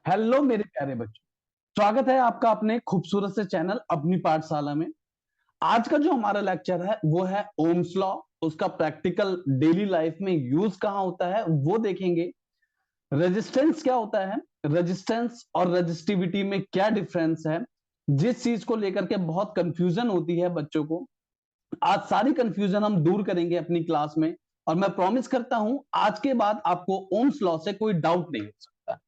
Hello मेरे प्यारे बच्चों, स्वागत है आपका अपने खूबसूरत से चैनल अपनी पाठशाला में। आज का जो हमारा लेक्चर है वो है ओम्स लॉ। उसका प्रैक्टिकल डेली लाइफ में यूज कहाँ होता है वो देखेंगे। रेजिस्टेंस क्या होता है, रेजिस्टेंस और रेजिस्टिविटी में क्या डिफरेंस है, जिस चीज को लेकर के बहुत कंफ्यूजन होती है बच्चों को, आज सारी कंफ्यूजन हम दूर करेंगे अपनी क्लास में। और मैं प्रॉमिस करता हूं आज के बाद आपको ओम्स लॉ से कोई डाउट नहीं हो सकता।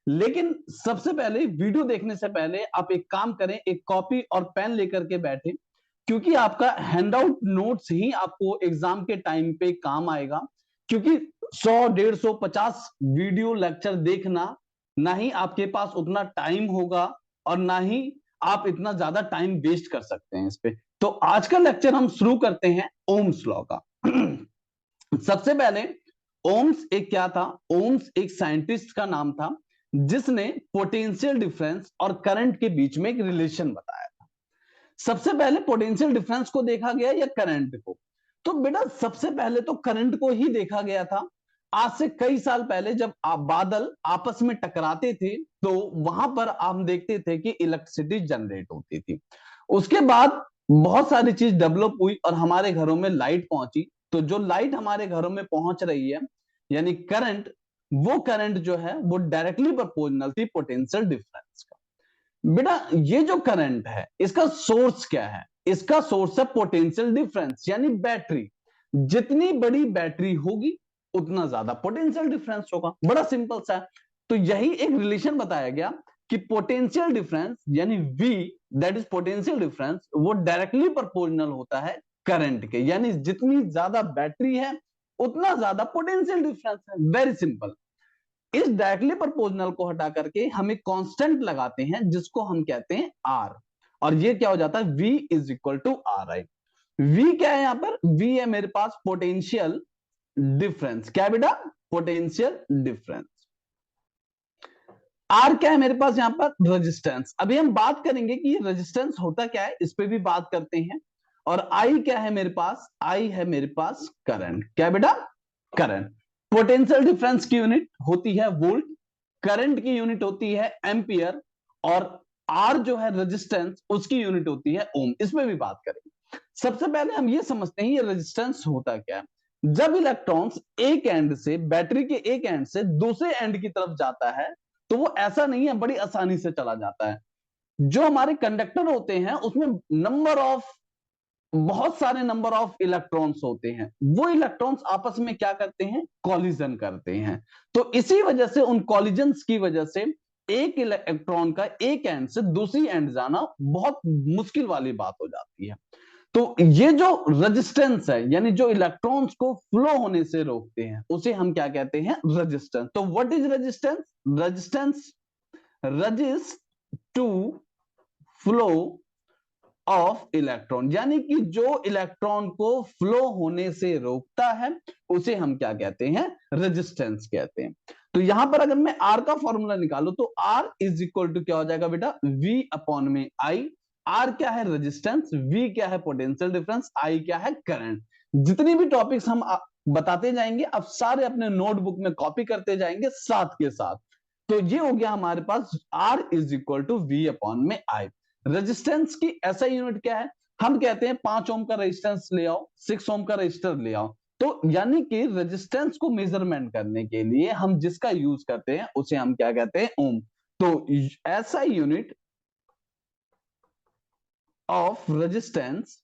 लेकिन सबसे पहले वीडियो देखने से पहले आप एक काम करें, एक कॉपी और पेन लेकर के बैठे, क्योंकि आपका हैंडआउट नोट्स ही आपको एग्जाम के टाइम पे काम आएगा। क्योंकि 100 150 50 वीडियो लेक्चर देखना, ना ही आपके पास उतना टाइम होगा और ना ही आप इतना ज्यादा टाइम वेस्ट कर सकते हैं इस पे। तो आज का लेक्चर हम शुरू करते हैं ओम्स लॉ का। सबसे पहले ओम्स एक क्या था? ओम्स एक साइंटिस्ट का नाम था जिसने पोटेंशियल डिफरेंस और करंट के बीच में एक रिलेशन बताया था। सबसे पहले पोटेंशियल डिफरेंस को देखा गया या करंट को? तो बेटा सबसे पहले तो करंट को ही देखा गया था। आज से कई साल पहले जब आप बादल आपस में टकराते थे तो वहां पर हम देखते थे कि इलेक्ट्रिसिटी जनरेट होती थी। उसके बाद बहुत सारी चीज डेवलप हुई और हमारे घरों में लाइट पहुंची। तो जो लाइट हमारे घरों में पहुंच रही है यानी करंट, वो करंट जो है वो डायरेक्टली प्रोपोर्शनल थी पोटेंशियल डिफरेंस का। बेटा ये जो करंट है इसका सोर्स क्या है? इसका सोर्स है पोटेंशियल डिफरेंस यानी बैटरी। जितनी बड़ी बैटरी होगी उतना ज्यादा पोटेंशियल डिफरेंस होगा। बड़ा सिंपल सा है। तो यही एक रिलेशन बताया गया कि पोटेंशियल डिफरेंस यानी V, that is potential difference, वो डायरेक्टली प्रोपोर्शनल होता है करंट के। यानी जितनी ज्यादा बैटरी है उतना ज्यादा पोटेंशियल डिफरेंस है। Very simple. इस डायरेक्टली प्रोपोर्शनल को हटा करके हम एक कांस्टेंट लगाते हैं जिसको हम कहते हैं R। और ये क्या हो जाता है? V is equal to R I. V क्या है? यहां पर V है मेरे पास पोटेंशियल डिफरेंस। क्या है बेटा? Potential difference. R क्या है मेरे पास? यहां पर रेजिस्टेंस। अभी हम बात करेंगे कि रेजिस्टेंस होता क्या है, इस पे भी बात करते हैं। और I क्या है मेरे पास? I है मेरे पास करंट। क्या बेटा? करंट। पोटेंशियल डिफरेंस की यूनिट होती है वोल्ट, करंट की यूनिट होती है एम्पियर, और आर जो है रेजिस्टेंस उसकी यूनिट होती है ओम। इसमें भी बात करेंगे। सबसे पहले हम ये समझते हैं ये रेजिस्टेंस होता क्या है। जब इलेक्ट्रॉन्स एक एंड से, बैटरी के एक एंड से दूसरे एंड की तरफ जाता है तो वो ऐसा नहीं है बड़ी आसानी से चला जाता है। जो हमारे कंडक्टर होते हैं उसमें बहुत सारे नंबर ऑफ इलेक्ट्रॉन्स होते हैं। वो इलेक्ट्रॉन्स आपस में क्या करते हैं? कॉलिजन करते हैं। तो इसी वजह से उन कॉलिजन्स की वजह से एक इलेक्ट्रॉन का एक एंड से दूसरी एंड जाना बहुत मुश्किल वाली बात हो जाती है। तो ये जो रेजिस्टेंस है यानी जो इलेक्ट्रॉन्स को फ्लो होने से रोकते हैं उसे हम क्या कहते हैं? रेजिस्टेंस। तो what is resistance? Resistance resist to flow of electron, यानी कि जो इलेक्ट्रॉन को फ्लो होने से रोकता है उसे हम क्या कहते हैं? रेजिस्टेंस कहते हैं। तो यहां पर अगर मैं आर का फॉर्मूला निकालू तो आर इज इक्वल टू क्या हो जाएगा बेटा? V अपॉन में आई। आर क्या है? रेजिस्टेंस। V क्या है? Potential difference. आई क्या है? करंट। जितनी भी टॉपिक्स हम बताते जाएंगे अब सारे अपने नोटबुक में कॉपी करते जाएंगे साथ के साथ। तो ये हो गया हमारे पास R is equal to V upon में आई। रेजिस्टेंस की ऐसा यूनिट क्या है? हम कहते हैं 5 ओम का रेजिस्टेंस ले आओ, 6 ओम का रेजिस्टर ले आओ। तो यानी कि रेजिस्टेंस को मेजरमेंट करने के लिए हम जिसका यूज करते हैं उसे हम क्या कहते हैं? ओम। तो ऐसा यूनिट ऑफ रेजिस्टेंस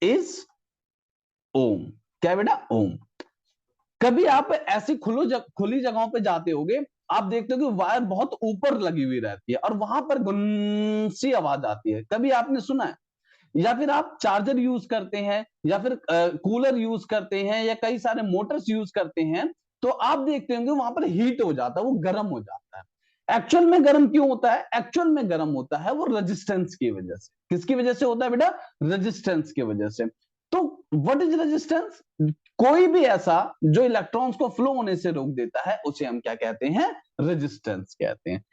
इज ओम। क्या बेटा? ओम। कभी आप ऐसी खुली जगहों पे जाते होगे, आप देखते हो कि वायर बहुत ऊपर लगी हुई रहती है और वहां पर गुन सी आवाज आती है। कभी आपने सुना है? या फिर आप चार्जर यूज करते हैं या फिर कूलर यूज करते हैं या कई सारे मोटर्स यूज करते हैं तो आप देखते होंगे वहां पर हीट हो जाता है, वो गर्म हो जाता है। एक्चुअल में गर्म क्यों होता है? एक्चुअल में गर्म होता है वो रेजिस्टेंस की वजह से। किसकी वजह से होता है बेटा? रेजिस्टेंस की वजह से। तो व्हाट इज रेजिस्टेंस? कोई भी ऐसा जो इलेक्ट्रॉन्स को फ्लो होने से रोक देता है उसे हम क्या कहते हैं? रेजिस्टेंस कहते हैं।